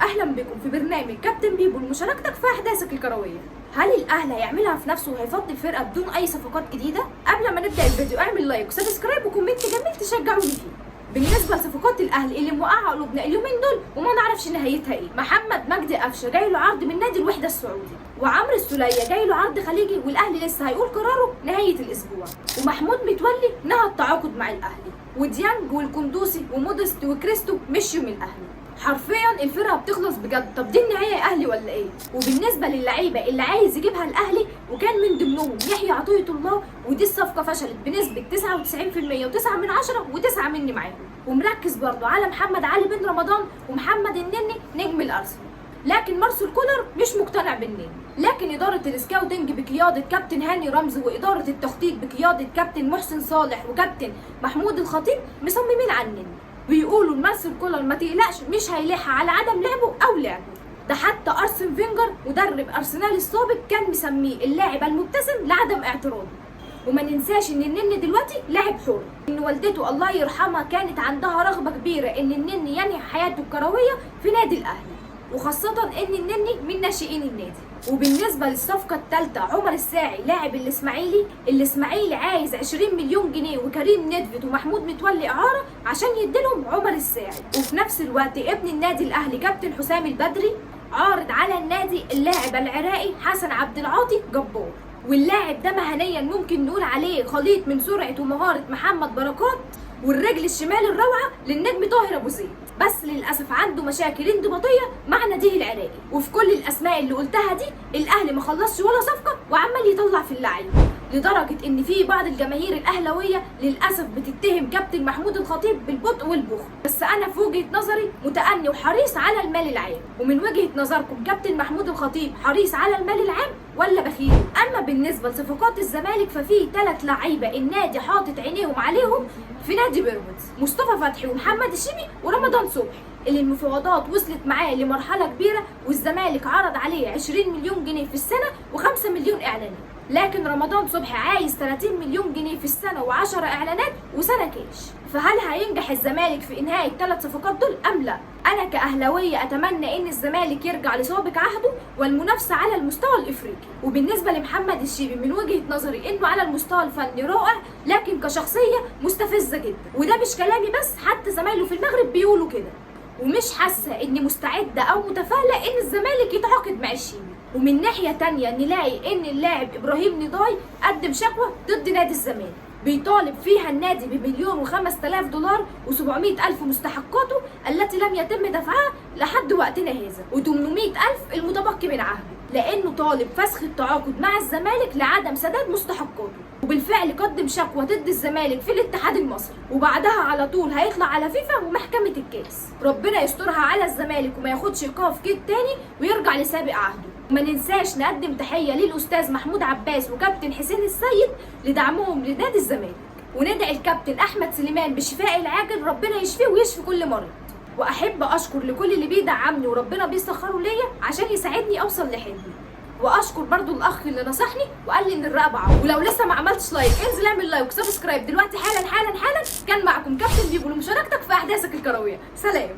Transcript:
اهلا بكم في برنامج كابتن بيبو لمشاركتك في احداثك الكرويه. هل الاهلي هيعملها في نفسه وهيفضي الفرقه بدون اي صفقات جديده؟ قبل ما نبدا الفيديو اعمل لايك وسبسكرايب وكومنت جميل تشجعوني فيه. بالنسبه لصفقات الاهلي اللي موقعه قلوبنا اليومين دول وما نعرفش نهايتها ايه، محمد مجدي قفشه جاي له عرض من نادي الوحده السعودي، وعمرو السوليه جاي له عرض خليجي والاهلي لسه هيقول قراره نهايه الاسبوع، ومحمود متولي نهى التعاقد مع الاهلي، وديانج والكندوسي ومودست وكريستو مشيوا من الاهلي. حرفيا الفرقه بتخلص بجد. طب دي النهايه اهلي ولا ايه؟ وبالنسبه للعيبه اللي عايز يجيبها الاهلي وكان من ضمنهم يحيى عطيه الله، ودي الصفقه فشلت بنسبه 99% و9 من 10 و9 مني معاهم. ومركز برضه على محمد علي بن رمضان ومحمد النني نجم الارسنال، لكن مارسيل كولر مش مقتنع بالنني. لكن اداره السكاوتنج بقياده كابتن هاني رمزي واداره التخطيط بقياده كابتن محسن صالح وكابتن محمود الخطيب مصممين على النني، بيقولوا مارسيل كولر ما تقلقش مش هيلح على عدم لعبه او لعبه. ده حتى ارسن فينجر مدرب ارسنال السابق كان مسميه اللاعب المبتسم لعدم اعتراضه. وما ننساش ان النني دلوقتي لاعب حر، ان والدته الله يرحمها كانت عندها رغبه كبيره ان النني ينهي حياته الكرويه في نادي الاهلي، وخاصه ان النني من ناشئين النادي. وبالنسبه للصفقه الثالثه عمر الساعي لاعب الاسماعيلي عايز 20 مليون جنيه وكريم ندفت ومحمود متولي اعاره عشان يديلهم عمر الساعي. وفي نفس الوقت ابن النادي الاهلي كابتن حسام البدري عارض على النادي اللاعب العراقي حسن عبد العاطي جبار، واللاعب ده مهنيا ممكن نقول عليه خليط من سرعه ومهاره محمد بركات والرجل الشمال الروعه للنجم طاهر ابو زيد، بس للاسف عنده مشاكل انضباطيه مع ناديه العراقي. وفي كل الاسماء اللي قلتها دي الاهلي ما خلصش ولا صفقه وعمال يطلع في اللعيبه، لدرجه ان في بعض الجماهير الاهلاويه للاسف بتتهم كابتن محمود الخطيب بالبطء والبخل. بس انا في وجهه نظري متأني وحريص على المال العام. ومن وجهه نظركم كابتن محمود الخطيب حريص على المال العام ولا بخيل؟ اما بالنسبه لصفقات الزمالك ففي 3 لعيبه النادي حاطط عينيهم عليهم في نادي بيراميدز، مصطفى فتحي ومحمد الشيبي ورمضان صبحي، اللي المفاوضات وصلت معاه لمرحله كبيره والزمالك عرض عليه 20 مليون جنيه في السنه و5 مليون اعلانات، لكن رمضان صبحي عايز 30 مليون جنيه في السنه و10 اعلانات وسنه كاش. فهل هينجح الزمالك في انهاء ال3 صفقات دول ام لا؟ انا كاهلاويه اتمنى ان الزمالك يرجع لسابق عهده والمنافسه على المستوى الافريقي. وبالنسبه لمحمد الشيبي من وجهه نظري انه على المستوى الفني رائع، لكن كشخصيه مستفزه جدا، وده مش كلامي بس، حتى زمايله في المغرب بيقولوا كده. ومش حاسه اني مستعده او متفائله ان الزمالك يتعاقد مع الشيبي. ومن ناحيه تانية نلاقي ان اللاعب ابراهيم نضاي قدم شكوى ضد نادي الزمالك بيطالب فيها النادي $1,000,000 و700,000 مستحقاته التي لم يتم دفعها لحد وقتنا هذا، و800,000 المتبقي من عهده، لانه طالب فسخ التعاقد مع الزمالك لعدم سداد مستحقاته. وبالفعل قدم شكوى ضد الزمالك في الاتحاد المصري، وبعدها على طول هيطلع على فيفا ومحكمه الكاس. ربنا يسترها على الزمالك وما ياخدش ايقاف كده تاني ويرجع لسابق عهده. وما ننساش نقدم تحيه للاستاذ محمود عباس وكابتن حسين السيد لدعمهم لنادي الزمالك، وندعي الكابتن احمد سليمان بالشفاء العاجل، ربنا يشفيه ويشفي كل مريض. واحب اشكر لكل اللي بيدعمني وربنا بيسخره ليا عشان يساعدني اوصل لحلمي. واشكر برضو الاخ اللي نصحني وقال لي ان الرقبه عوض. ولو لسه ما عملتش لايك انزل اعمل لايك وسبسكرايب دلوقتي حالا حالا حالا. كان معكم كابتن بيبو لمشاركتك في احداثك الكرويه. سلام.